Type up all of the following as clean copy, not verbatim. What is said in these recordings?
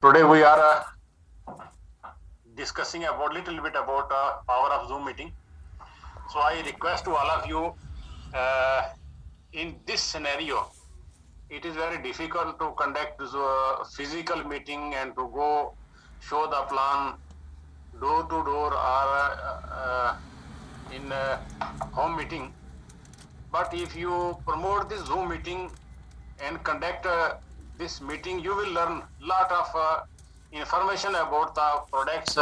Today we are discussing about little bit about power of Zoom meeting. So I request to all of you, in this scenario, it is very difficult to conduct physical meeting and to go show the plan door to door or in home meeting. But if you promote this Zoom meeting and conduct this meeting, you will learn lot of information about the products,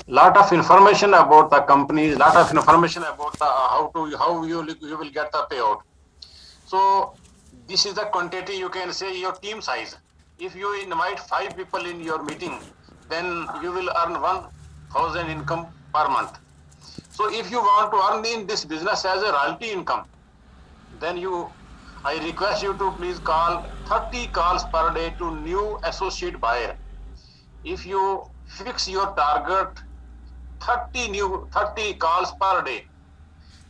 lot of information about the companies, lot of information about the, how you will get the payout. So this is the quantity, you can say, your team size. If you invite 5 people in your meeting, then you will earn 1,000 income per month. So if you want to earn in this business as a royalty income, then I request you to please call 30 calls per day to new associate buyer. If you fix your target 30 calls per day,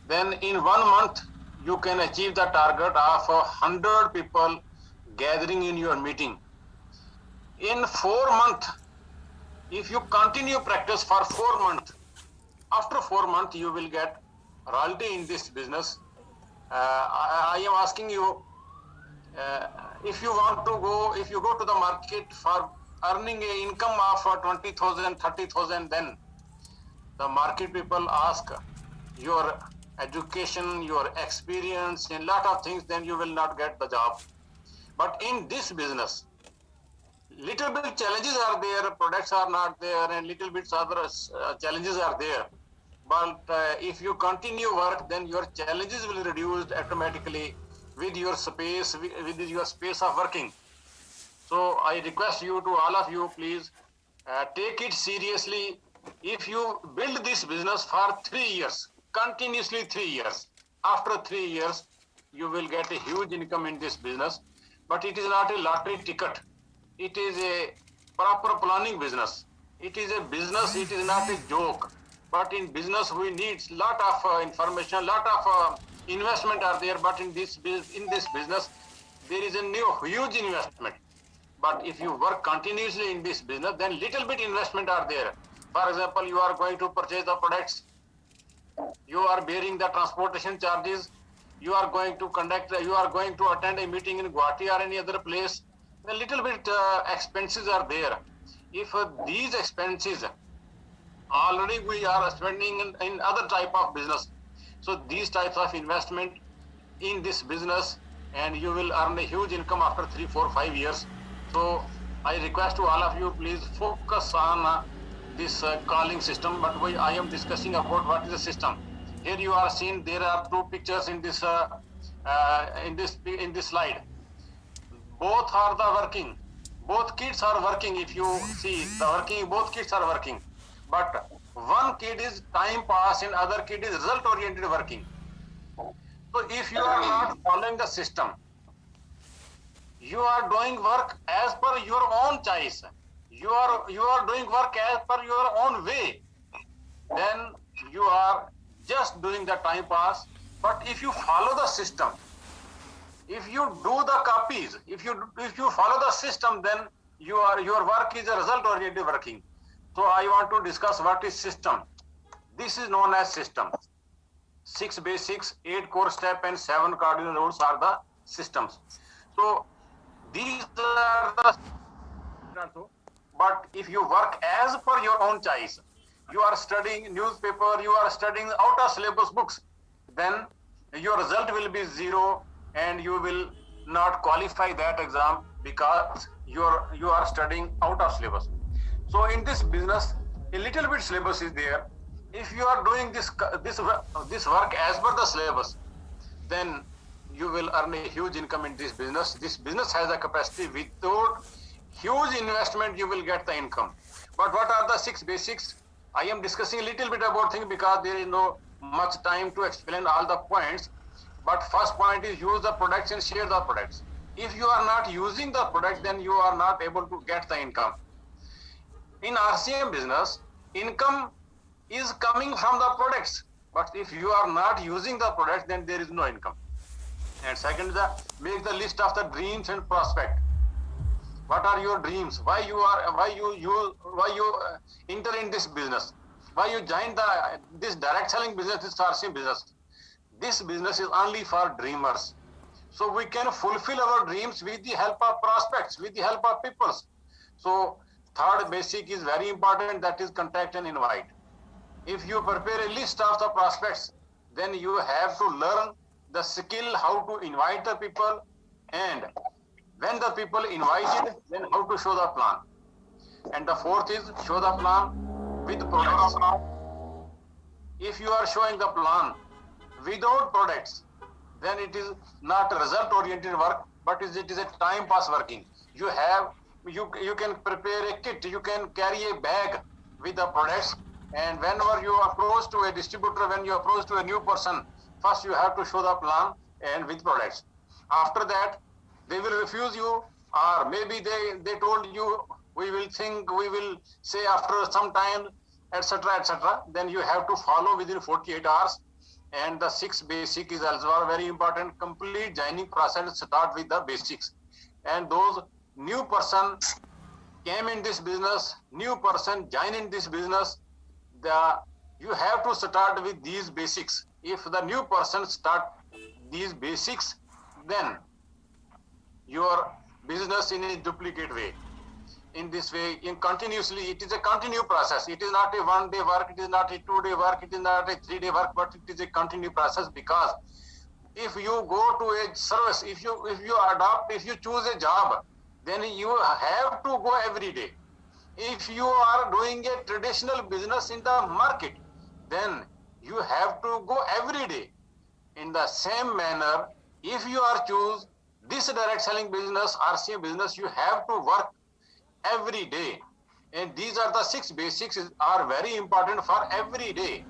then in 1 month you can achieve the target of 100 people gathering in your meeting. In 4 months, if you continue practice for 4 months, after 4 months you will get royalty in this business. I am asking you, if you go to the market for earning an income of 20,000, 30,000, then the market people ask your education, your experience, and lot of things, then you will not get the job. But in this business, little bit challenges are there, products are not there, and little bit other challenges are there. But if you continue work, then your challenges will reduce automatically with your space of working. So I request you to all of you, please take it seriously. If you build this business for 3 years, continuously 3 years, after 3 years, you will get a huge income in this business. But it is not a lottery ticket. It is a proper planning business. It is a business, it is not a joke. But in business, we need lot of information, lot of investment are there. But in this business, there is a huge investment. But if you work continuously in this business, then little bit investment are there. For example, you are going to purchase the products, you are bearing the transportation charges, you are going to attend a meeting in Guwahati or any other place. A little bit expenses are there. If these expenses already we are spending in other type of business, so these types of investment in this business, and you will earn a huge income after 3, 4, 5 years. So I request to all of you, please focus on this calling system. But I am discussing about what is the system. Here you are seeing there are 2 pictures in this slide. Both are the working. Both kids are working. If you see the working, both kids are working. But one kid is time pass and other kid is result oriented working. So if you are not following the system, you are doing work as per your own choice. You are doing work as per your own way. Then you are just doing the time pass. But if you follow the system, if you do the copies, if you follow the system, then your work is a result oriented working. So I want to discuss what is system. This is known as system. 6 basics, 8 core step, and 7 cardinal rules are the systems. So these are the, but if you work as per your own choice, you are studying newspaper, you are studying out of syllabus books, then your result will be 0 and you will not qualify that exam because you are studying out of syllabus. So in this business, a little bit syllabus is there. If you are doing this work as per the syllabus, then you will earn a huge income in this business. This business has a capacity without huge investment, you will get the income. But what are the 6 basics? I am discussing a little bit about things because there is no much time to explain all the points. But first point is use the products and share the products. If you are not using the product, then you are not able to get the income. In RCM business, income is coming from the products. But if you are not using the product, then there is no income. And second is make the list of the dreams and prospect. What are your dreams? Why you enter in this business? Why you join this direct selling business, this RCM business? This business is only for dreamers. So we can fulfill our dreams with the help of prospects, with the help of peoples. So third basic is very important, that is contact and invite. If you prepare a list of the prospects, then you have to learn the skill how to invite the people, and when the people invited, then how to show the plan. And the fourth is show the plan with products. If you are showing the plan without products, then it is not result oriented work, but it is a time pass working. You can prepare a kit, you can carry a bag with the products, and whenever you approach to a distributor, when you approach to a new person, first you have to show the plan and with products. After that, they will refuse you, or maybe they told you, we will think, we will say after some time, etc., etc. Then you have to follow within 48 hours. And the sixth basic is also very important. Complete joining process start with the basics. And those new person came in this business, new person join in this business, you have to start with these basics. If the new person start these basics, then your business in a duplicate way. In this way, in continuously, it is a continuous process. It is not a 1 day work, it is not a 2 day work, it is not a 3 day work, but it is a continuous process. Because if you go to a service, if you choose a job, then you have to go every day. If you are doing a traditional business in the market, then you have to go every day. In the same manner, if you are choose this direct selling business, RCM business, you have to work every day. And these are the 6 basics are very important for every day.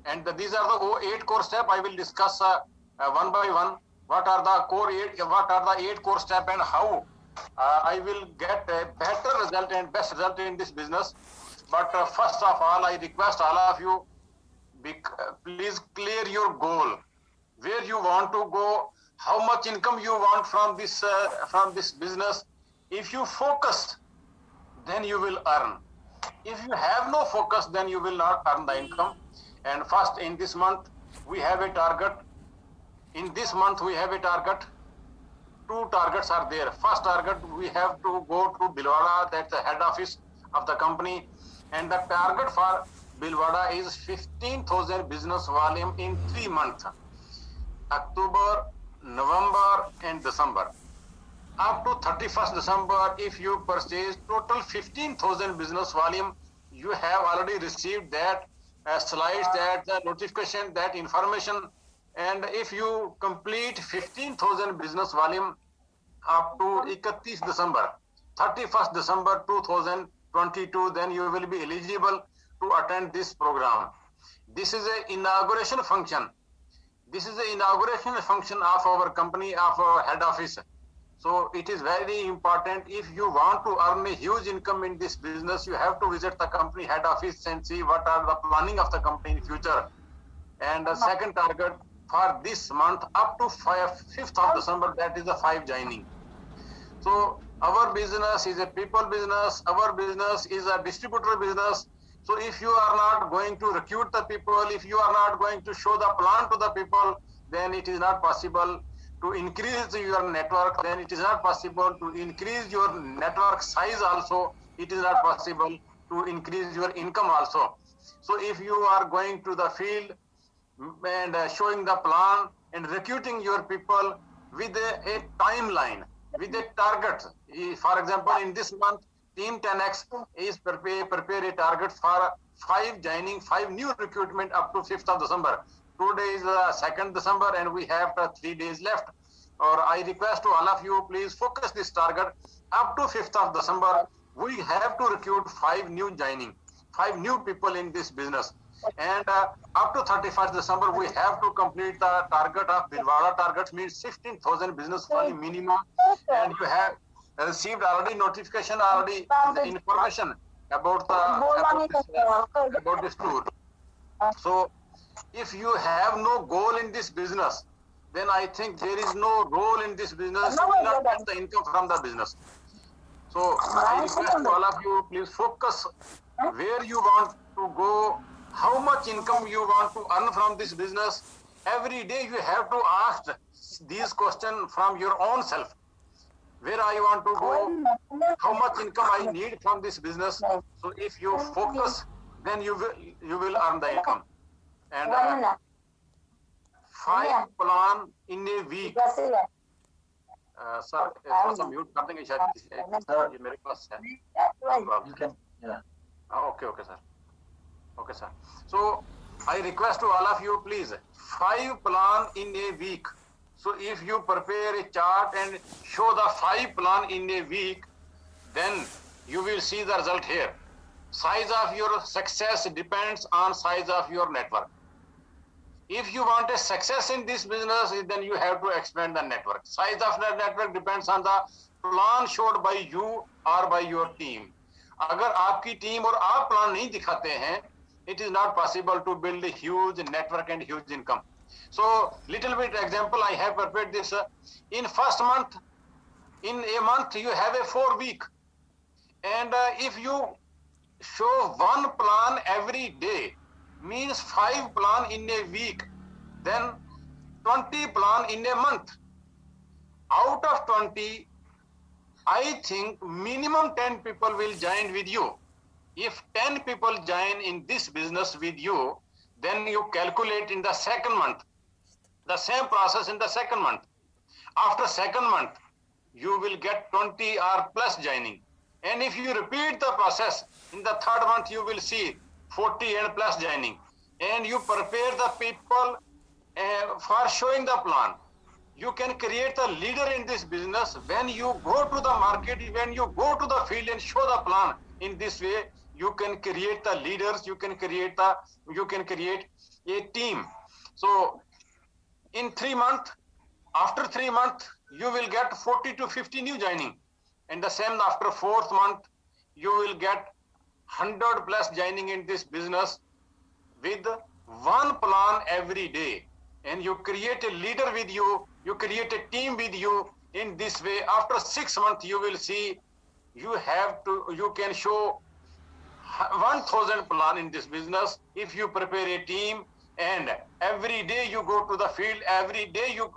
And these are the 8 core steps. I will discuss one by one. What are the 8 core steps, and how I will get a better result and best result in this business. But first of all, I request all of you, please clear your goal, where you want to go, how much income you want from this business. If you focus, then you will earn. If you have no focus, then you will not earn the income. And first, in this month, we have a target. In this month, we have a target. 2 targets are there. First target, we have to go to Bhilwara, that's the head office of the company. And the target for Bhilwara is 15,000 business volume in 3 months. October, November, and December. Up to 31st December, if you purchase total 15,000 business volume, you have already received that slides, that notification, that information. And if you complete 15,000 business volume up to 31st December 2022, then you will be eligible to attend this program. This is an inauguration function. This is the inauguration function of our company, of our head office. So it is very important. If you want to earn a huge income in this business, you have to visit the company head office and see what are the planning of the company in future. And the second target for this month up to 5th of December, that is the 5 joining. So our business is a people business. Our business is a distributor business. So if you are not going to recruit the people, if you are not going to show the plan to the people, then it is not possible to increase your network. Then it is not possible to increase your network size also. It is not possible to increase your income also. So if you are going to the field and showing the plan and recruiting your people with a timeline, with a target. For example, in this month, Team 10X is prepare a target for 5 joining, 5 new recruitment up to 5th of December. Today is 2nd December and we have 3 days left. Or I request to all of you, please focus this target. Up to 5th of December, we have to recruit 5 new joining, 5 new people in this business. And up to 31st December, we have to complete the target of Bhilwara. Target means 16,000 business volume minimum. And you have received already notification, already the information about this tour. So if you have no goal in this business, then I think there is no role in this business. You will not get the income from the business. So I request to all of you, please focus where you want to go, how much income you want to earn from this business. Every day you have to ask these questions from your own self. Where I want to go, how much income I need from this business. So if you focus, then you will earn the income. And 5 plan in a week. Sir थोड़ा सा mute कर देंगे शायद sir ये मेरे पास है you can yeah okay sir okay sir so I request to all of you please 5 plan in a week. So if you prepare a chart and show the 5 plan in a week, then you will see the result here. Size of your success depends on size of your network. If you want a success in this business, then you have to expand the network. Size of the network depends on the plan showed by you or by your team. अगर आपकी team और आप plan नहीं दिखाते हैं, it is not possible to build a huge network and huge income. So, little bit example I have prepared this. In first month, in a month you have a 4 week, and if you show one plan every day, means 5 plan in a week, then 20 plan in a month. Out of 20, I think minimum 10 people will join with you. If 10 people join in this business with you, then you calculate in the second month, the same process in the second month. After second month, you will get 20 or plus joining. And if you repeat the process, in the third month, you will see 40 and plus joining. And you prepare the people for showing the plan. You can create a leader in this business when you go to the market, when you go to the field and show the plan. In this way, you can create the leaders, you can create a team. So in 3 months, after 3 months, you will get 40 to 50 new joining. And the same after 4th month, you will get 100 plus joining in this business with one plan every day. And you create a leader with you, you create a team with you. In this way, after 6 months, you will see you can show 1,000 plan in this business if you prepare a team, and every day you go to the field, every day you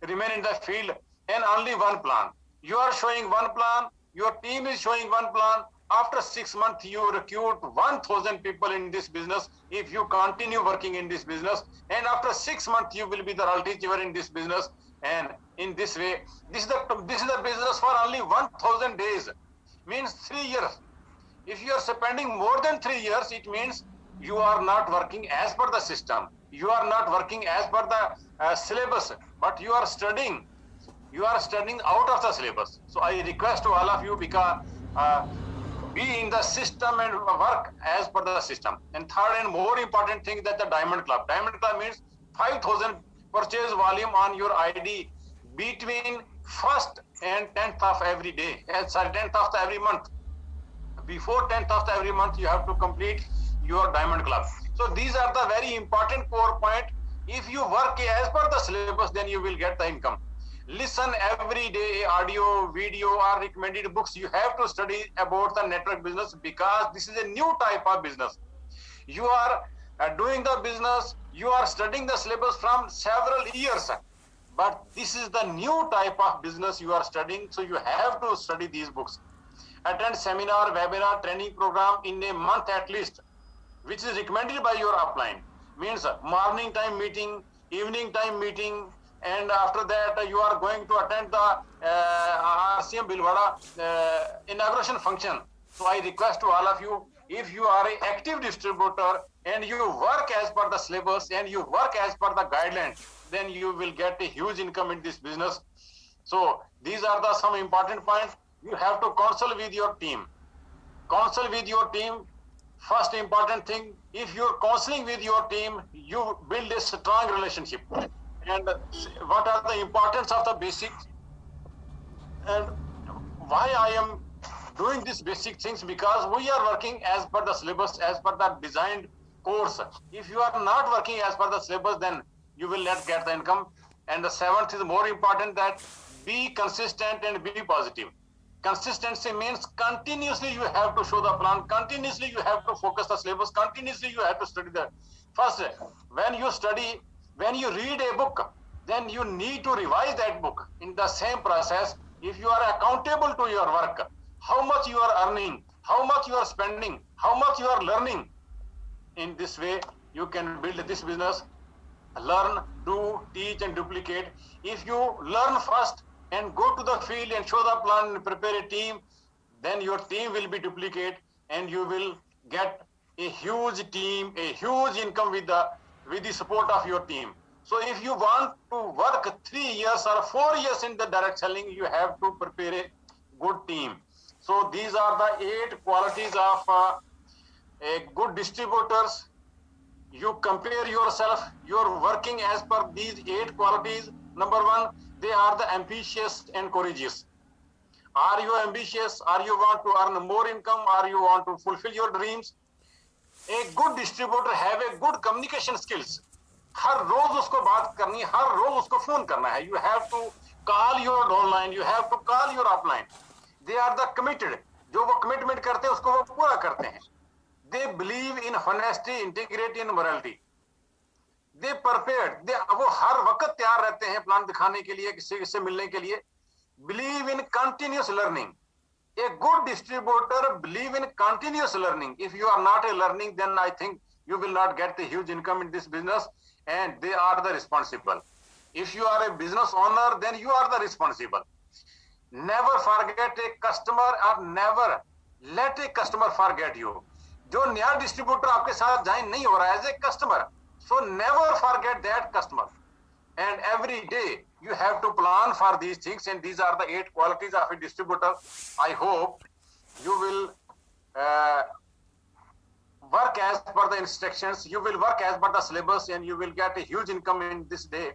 remain in the field, and only one plan. You are showing one plan, your team is showing one plan. After 6 months, you recruit 1,000 people in this business if you continue working in this business. And after 6 months, you will be the reality achiever in this business. And in this way, this is the business for only 1,000 days, means 3 years. If you are spending more than 3 years, it means you are not working as per the system. You are not working as per the syllabus, but you are studying. You are studying out of the syllabus. So I request to all of you, because be in the system and work as per the system. And third and more important thing, that the Diamond Club. Diamond Club means 5,000 purchase volume on your ID between 1st and 10th of every day. 10th of every month. Before 10th of every month, you have to complete your Diamond Club. So these are the very important core point. If you work as per the syllabus, then you will get the income. Listen every day, audio, video, or recommended books. You have to study about the network business, because this is a new type of business. You are doing the business, you are studying the syllabus from several years, but this is the new type of business you are studying, so you have to study these books. Attend seminar, webinar, training program in a month at least, which is recommended by your upline. Means morning time meeting, evening time meeting, and after that you are going to attend the RCM Bilwada inauguration function. So I request to all of you, if you are an active distributor and you work as per the syllabus and you work as per the guidelines, then you will get a huge income in this business. So these are the some important points. You have to consult with your team. Consult with your team. First important thing, if you're counseling with your team, you build a strong relationship. And what are the importance of the basics? And why I am doing these basic things? Because we are working as per the syllabus, as per the designed course. If you are not working as per the syllabus, then you will not get the income. And the 7th is more important, that be consistent and be positive. Consistency means continuously you have to show the plan, continuously you have to focus the syllabus, continuously you have to study the first. When you study, when you read a book, then you need to revise that book in the same process. If you are accountable to your work, how much you are earning, how much you are spending, how much you are learning, in this way you can build this business. Learn, do, teach, and duplicate. If you learn first and go to the field and show the plan and prepare a team, then your team will be duplicate and you will get a huge team, a huge income with the support of your team. So if you want to work 3 years or 4 years in the direct selling, you have to prepare a good team. So these are the 8 qualities of a good distributors. You compare yourself, you're working as per these 8 qualities. Number 1, they are the ambitious and courageous. Are you ambitious? Are you want to earn more income? Are you want to fulfill your dreams? A good distributor have a good communication skills. हर रोज उसको बात करनी, हर रोज उसको phone करना है. You have to call your downline, you have to call your upline. They are the committed. जो वो commitment करते हैं उसको वो पूरा करते हैं. They believe in honesty, integrity and morality. They prepared. वो हर वक्त तैयार रहते हैं प्लान दिखाने के लिए, किसी से मिलने के लिए. Believe in continuous learning. A good distributor believe in continuous learning. If you are not a learning, then I think you will not get the huge income in this business, and they are the responsible. If you are a business owner, then you are the responsible. Never forget a customer or never let a customer forget you. जो नया distributor आपके साथ join नहीं हो रहा है as a customer, so never forget that customer. And every day you have to plan for these things, and these are the 8 qualities of a distributor. I hope you will work as per the instructions, you will work as per the syllabus, and you will get a huge income in this day.